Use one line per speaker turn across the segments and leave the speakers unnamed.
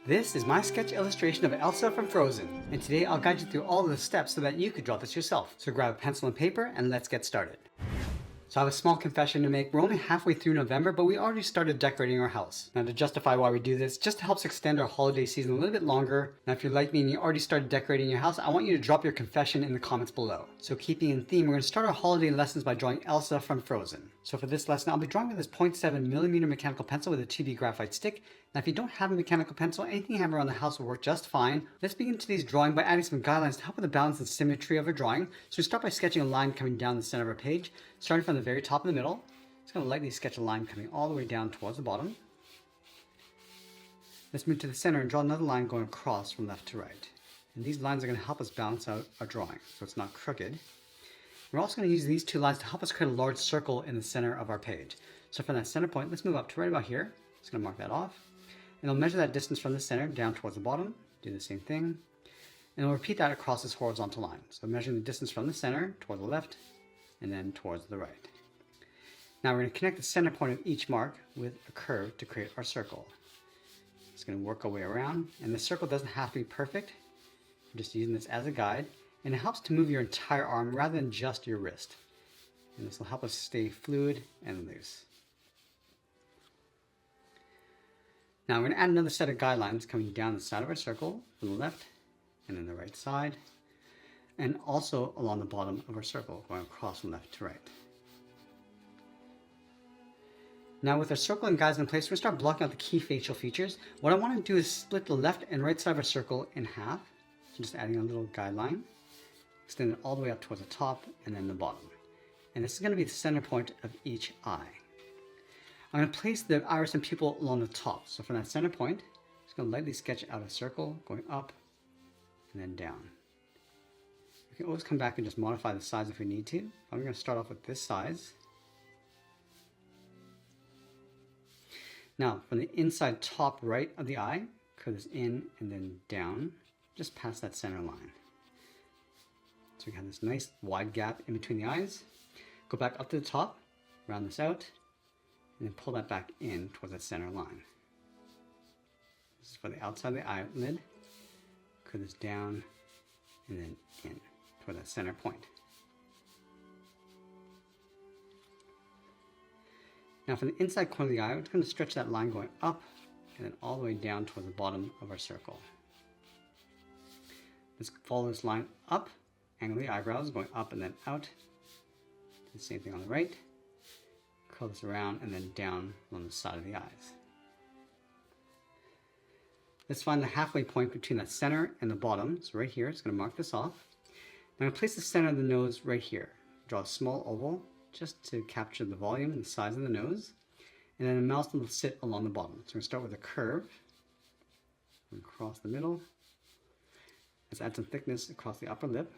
This is my sketch illustration of Elsa from Frozen, and today I'll guide you through all of the steps so that you could draw this yourself. So grab a pencil and paper and let's get started. So I have a small confession to make. We're only halfway through November, but we already started decorating our house. Now to justify why we do this, just helps extend our holiday season a little bit longer. Now if you're like me and you already started decorating your house, I want you to drop your confession in the comments below. So keeping in theme, we're going to start our holiday lessons by drawing Elsa from Frozen. So for this lesson, I'll be drawing with this 0.7mm mechanical pencil with a 2B graphite stick. Now if you don't have a mechanical pencil, anything you have around the house will work just fine. Let's begin today's drawing by adding some guidelines to help with the balance and symmetry of our drawing. So we start by sketching a line coming down the center of our page, starting from the very top of the middle. Just going to lightly sketch a line coming all the way down towards the bottom. Let's move to the center and draw another line going across from left to right. And these lines are going to help us balance out our drawing so it's not crooked. We're also going to use these two lines to help us create a large circle in the center of our page. So from that center point, let's move up to right about here. Just going to mark that off. And I'll measure that distance from the center down towards the bottom. Do the same thing. And we'll repeat that across this horizontal line. So measuring the distance from the center toward the left and then towards the right. Now we're going to connect the center point of each mark with a curve to create our circle. It's going to work our way around, and the circle doesn't have to be perfect. I'm just using this as a guide, and it helps to move your entire arm rather than just your wrist. And this will help us stay fluid and loose. Now we're going to add another set of guidelines coming down the side of our circle from the left and then the right side, and also along the bottom of our circle going across from left to right. Now with our circle and guides in place, we're going to start blocking out the key facial features. What I want to do is split the left and right side of our circle in half. So just adding a little guideline, extend it all the way up towards the top and then the bottom. And this is going to be the center point of each eye. I'm going to place the iris and pupil along the top. So from that center point, I'm just going to lightly sketch out a circle going up and then down. We can always come back and just modify the size if we need to. I'm going to start off with this size. Now, from the inside top right of the eye, curve this in and then down, just past that center line. So we have this nice wide gap in between the eyes. Go back up to the top, round this out, and then pull that back in towards that center line. This is for the outside of the eyelid. Curve this down and then in toward that center point. Now from the inside corner of the eye, we're going to stretch that line going up and then all the way down toward the bottom of our circle. Let's follow this line up, angle the eyebrows going up and then out. Do the same thing on the right. Curl this around and then down on the side of the eyes. Let's find the halfway point between that center and the bottom. So right here, it's going to mark this off. I'm going to place the center of the nose right here. Draw a small oval just to capture the volume and the size of the nose. And then the mouth will sit along the bottom. So we're going to start with a curve. Across the middle. Let's add some thickness across the upper lip.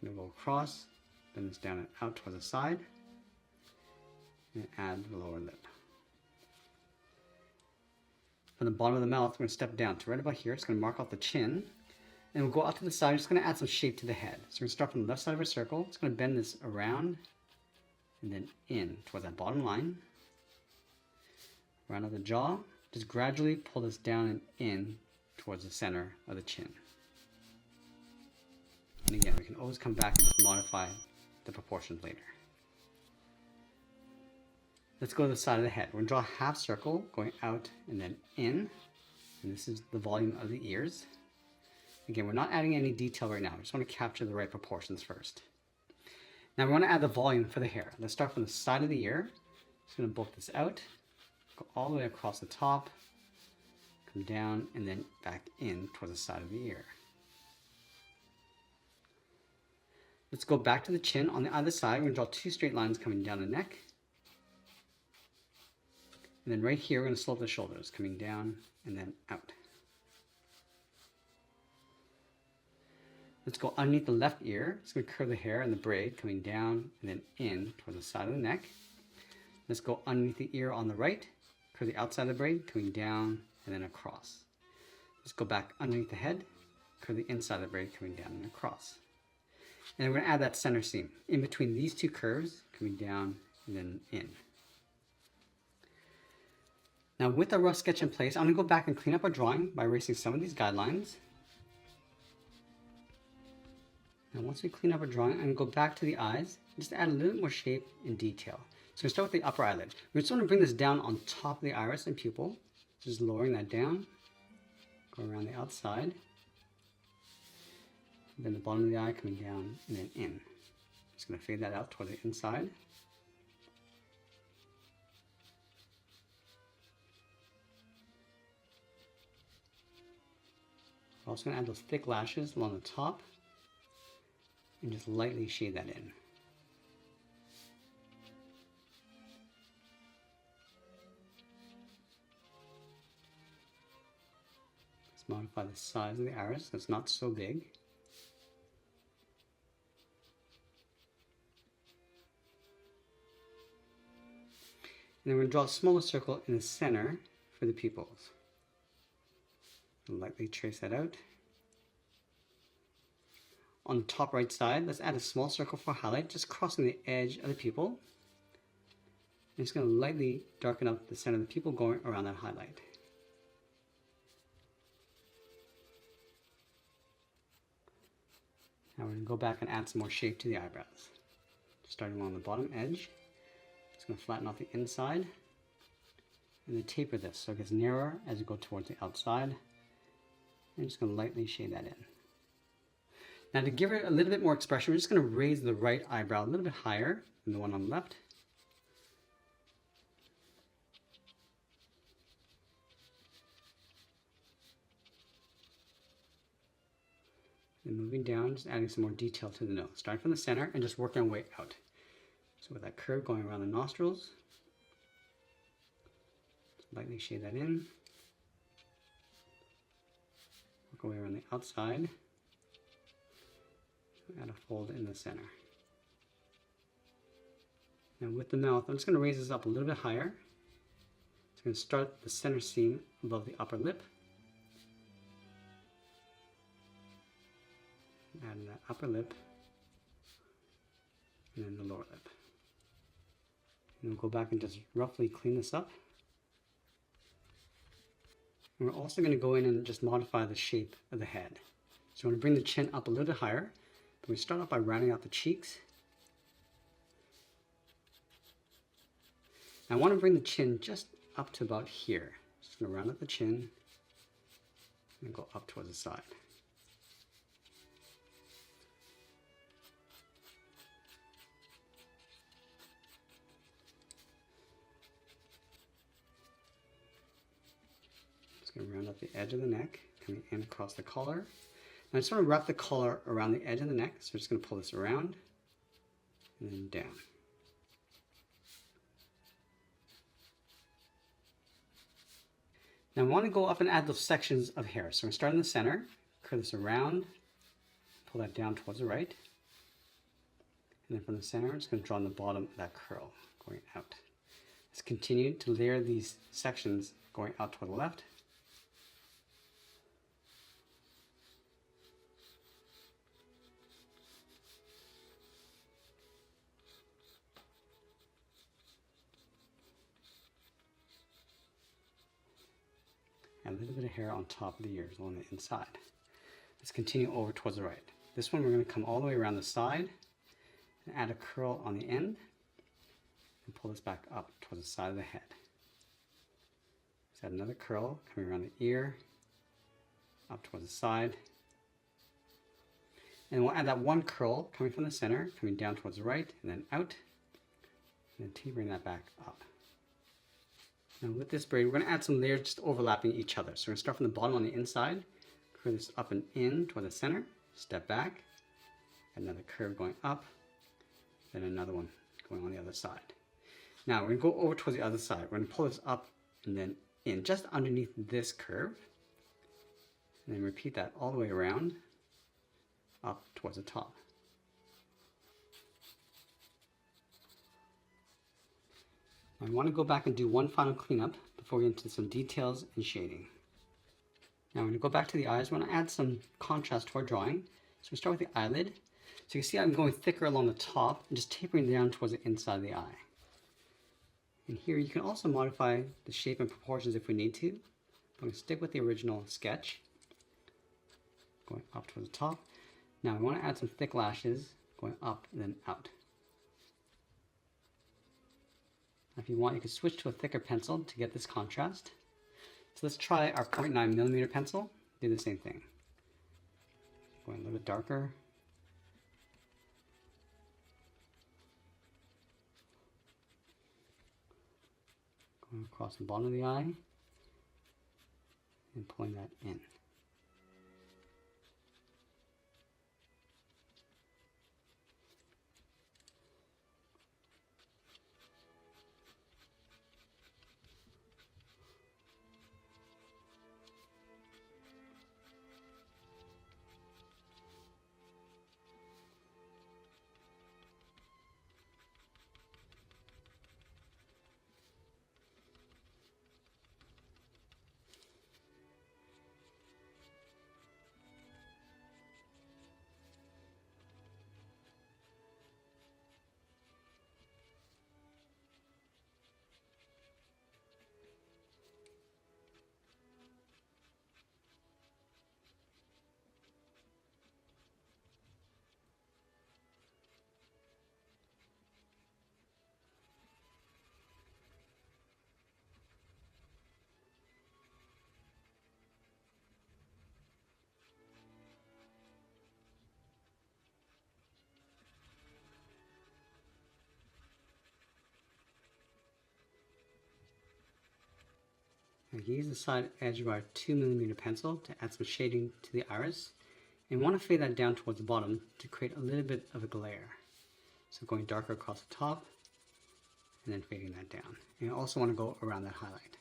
And we'll go across, bend this down and out towards the side. And add the lower lip. From the bottom of the mouth, we're going to step down to right about here. It's going to mark off the chin. And we'll go out to the side. We're just going to add some shape to the head. So we're going to start from the left side of our circle. It's going to bend this around and then in towards that bottom line. Around the jaw. Just gradually pull this down and in towards the center of the chin. And again, we can always come back and just modify the proportions later. Let's go to the side of the head. We're going to draw a half circle going out and then in. And this is the volume of the ears. Again, we're not adding any detail right now. We just want to capture the right proportions first. Now we want to add the volume for the hair. Let's start from the side of the ear. Just going to bulk this out. Go all the way across the top. Come down and then back in towards the side of the ear. Let's go back to the chin. On the other side, we're going to draw two straight lines coming down the neck. And then right here, we're going to slope the shoulders, coming down and then out. Let's go underneath the left ear. It's going to curve the hair and the braid, coming down and then in toward the side of the neck. Let's go underneath the ear on the right, curve the outside of the braid, coming down and then across. Let's go back underneath the head, curve the inside of the braid, coming down and across. And we're going to add that center seam in between these two curves, coming down and then in. Now with our rough sketch in place, I'm going to go back and clean up our drawing by erasing some of these guidelines. Now once we clean up our drawing, I'm going to go back to the eyes, just add a little bit more shape and detail. So we're going to start with the upper eyelid. We're just going to bring this down on top of the iris and pupil. Just lowering that down, go around the outside, then the bottom of the eye coming down and then in. Just going to fade that out toward the inside. We're also going to add those thick lashes along the top and just lightly shade that in. Let's modify the size of the iris so it's not so big. And then we're going to draw a smaller circle in the center for the pupils. Lightly trace that out. On the top right side, let's add a small circle for highlight, just crossing the edge of the pupil. I'm just going to lightly darken up the center of the pupil going around that highlight. Now we're going to go back and add some more shape to the eyebrows. Starting along the bottom edge. Just going to flatten off the inside and then taper this so it gets narrower as you go towards the outside. I'm just going to lightly shade that in. Now to give it a little bit more expression, we're just going to raise the right eyebrow a little bit higher than the one on the left. And moving down, just adding some more detail to the nose. Starting from the center and just working our way out. So with that curve going around the nostrils, just lightly shade that in. Work our way around the outside. Add a fold in the center. Now with the mouth, I'm just going to raise this up a little bit higher. It's going to start the center seam above the upper lip. Add that upper lip and then the lower lip. And we'll go back and just roughly clean this up. And we're also going to go in and just modify the shape of the head. So I'm going to bring the chin up a little bit higher. But we start off by rounding out the cheeks. I want to bring the chin just up to about here. Just going to round out the chin and go up towards the side. Just going to round out the edge of the neck, coming in across the collar. Now I just want to wrap the collar around the edge of the neck, so we're just going to pull this around and then down. Now I want to go up and add those sections of hair. So we're going to start in the center, curve this around, pull that down towards the right. And then from the center, I'm just going to draw on the bottom of that curl going out. Let's continue to layer these sections going out toward the left. And a little bit of hair on top of the ears along the inside. Let's continue over towards the right. This one we're going to come all the way around the side and add a curl on the end and pull this back up towards the side of the head. Let's add another curl coming around the ear, up towards the side. And we'll add that one curl coming from the center, coming down towards the right and then out, and then tapering that back up. Now with this braid, we're going to add some layers just overlapping each other. So we're going to start from the bottom on the inside, curve this up and in toward the center, step back, another curve going up, then another one going on the other side. Now we're going to go over towards the other side. We're going to pull this up and then in, just underneath this curve, and then repeat that all the way around, up towards the top. I want to go back and do one final cleanup before we get into some details and shading. Now I'm going to go back to the eyes. I want to add some contrast to our drawing. So we start with the eyelid. So you can see I'm going thicker along the top and just tapering down towards the inside of the eye. And here you can also modify the shape and proportions if we need to. I'm going to stick with the original sketch, going up towards the top. Now we want to add some thick lashes, going up and then out. If you want, you can switch to a thicker pencil to get this contrast. So let's try our 0.9mm pencil. Do the same thing. Going a little bit darker. Going across the bottom of the eye and pulling that in. Now use the side edge of our 2mm pencil to add some shading to the iris. And we want to fade that down towards the bottom to create a little bit of a glare. So going darker across the top and then fading that down. And you also want to go around that highlight.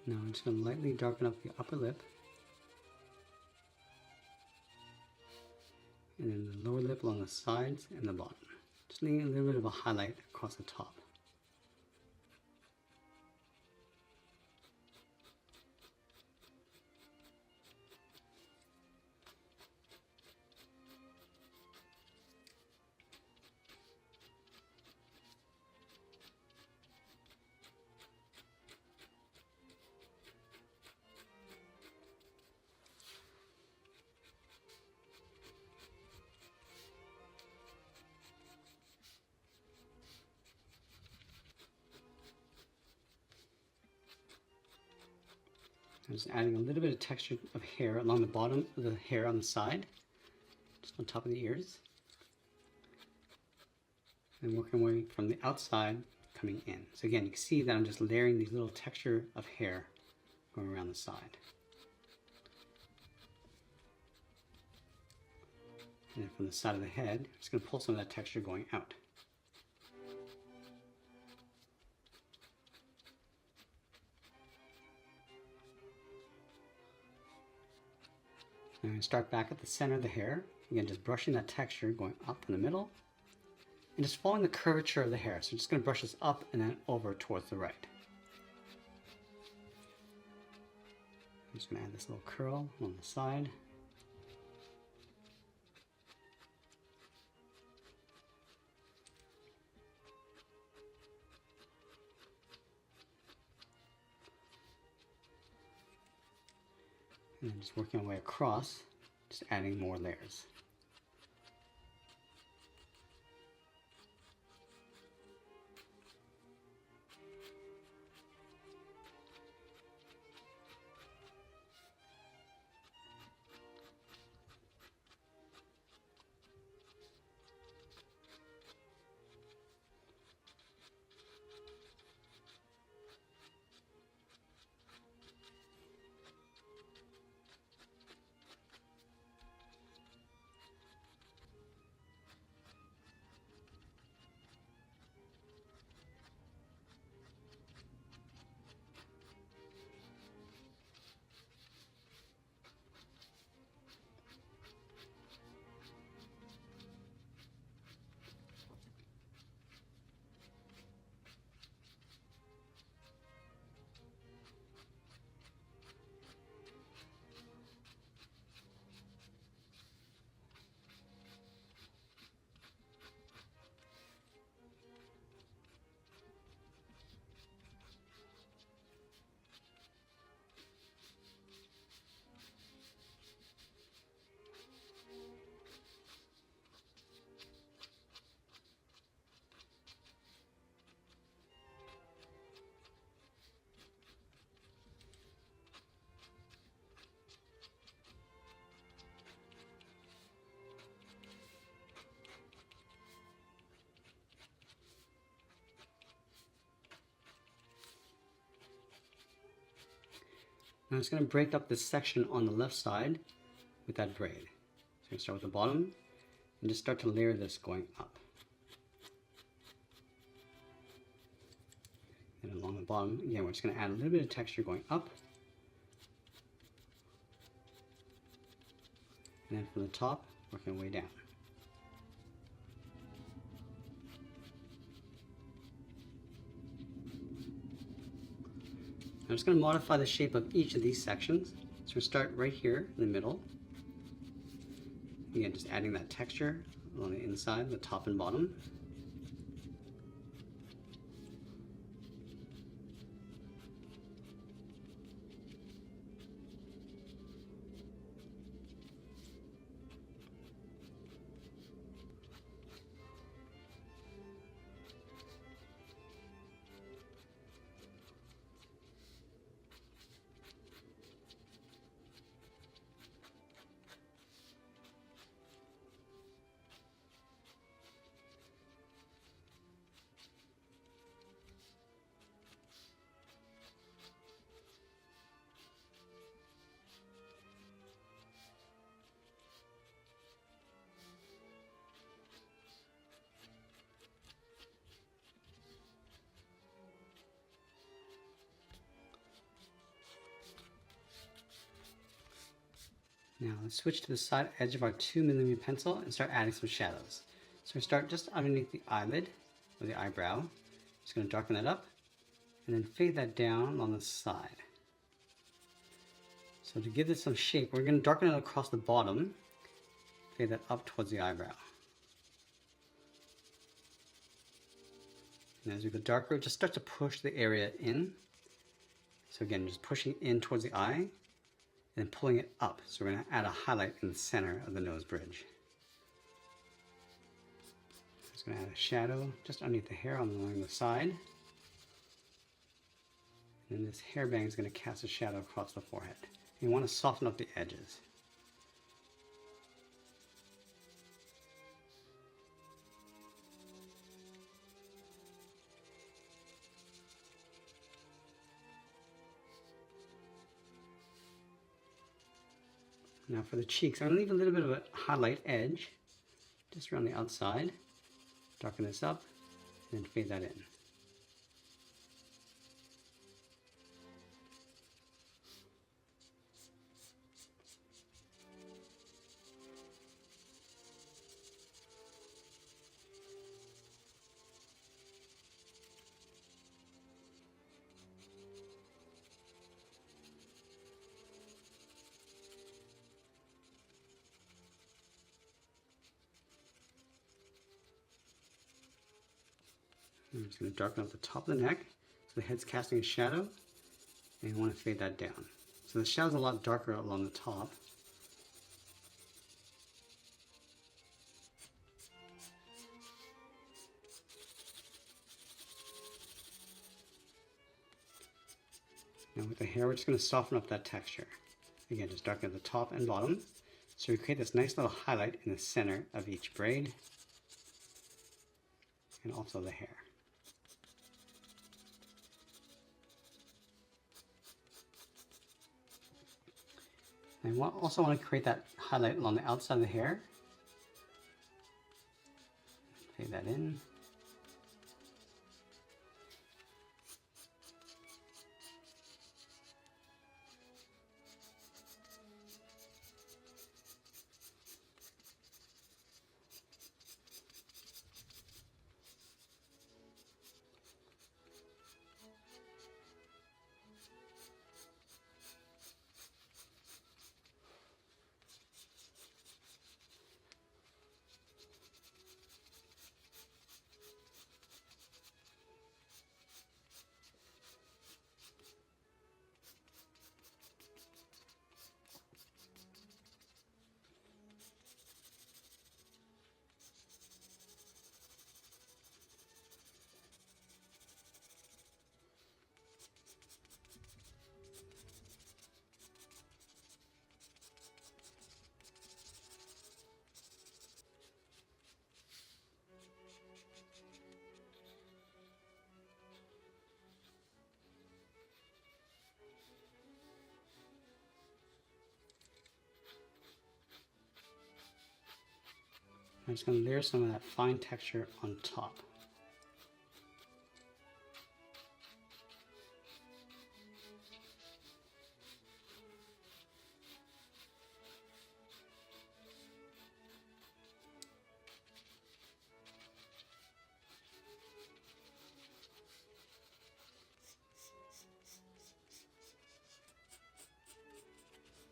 Now I'm just going to lightly darken up the upper lip. And then the lower lip along the sides and the bottom. Just leaving a little bit of a highlight across the top. I'm just adding a little bit of texture of hair along the bottom of the hair on the side, just on top of the ears. And working away from the outside coming in. So again, you can see that I'm just layering these little texture of hair going around the side. And then from the side of the head, I'm just going to pull some of that texture going out. I'm going to start back at the center of the hair. Again, just brushing that texture going up in the middle. And just following the curvature of the hair. So I'm just going to brush this up and then over towards the right. I'm just going to add this little curl on the side. And then just working our way across, just adding more layers. Now I'm just going to break up this section on the left side with that braid. So I'm going to start with the bottom and just start to layer this going up. And along the bottom, again, we're just going to add a little bit of texture going up. And then from the top, working our way down. I'm just going to modify the shape of each of these sections. So we'll start right here in the middle. Again, just adding that texture on the inside, the top and bottom. Now let's switch to the side edge of our 2mm pencil and start adding some shadows. So we start just underneath the eyelid or the eyebrow. Just going to darken that up and then fade that down on the side. So to give this some shape, we're going to darken it across the bottom, fade that up towards the eyebrow. And as we go darker, just start to push the area in. So again, just pushing in towards the eye and then pulling it up. So we're going to add a highlight in the center of the nose bridge. Just going to add a shadow just underneath the hair along the side. And this hairband is going to cast a shadow across the forehead. You want to soften up the edges. Now for the cheeks, I'm going to leave a little bit of a highlight edge just around the outside. Darken this up and then fade that in. I'm just going to darken up the top of the neck so the head's casting a shadow, and you want to fade that down. So the shadow's a lot darker along the top. Now with the hair, we're just going to soften up that texture. Again, just darken the top and bottom. So we create this nice little highlight in the center of each braid, and also the hair. And also want to create that highlight along the outside of the hair. Fade that in. I'm just going to layer some of that fine texture on top.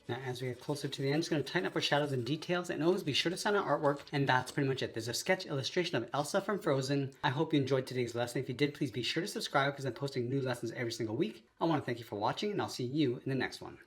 Now, as we get closer to the end, I'm just going to tighten up our shadows and details, and always be sure to sign our artwork, and that's pretty much it. There's a sketch illustration of Elsa from Frozen. I hope you enjoyed today's lesson. If you did, please be sure to subscribe because I'm posting new lessons every single week. I want to thank you for watching, and I'll see you in the next one.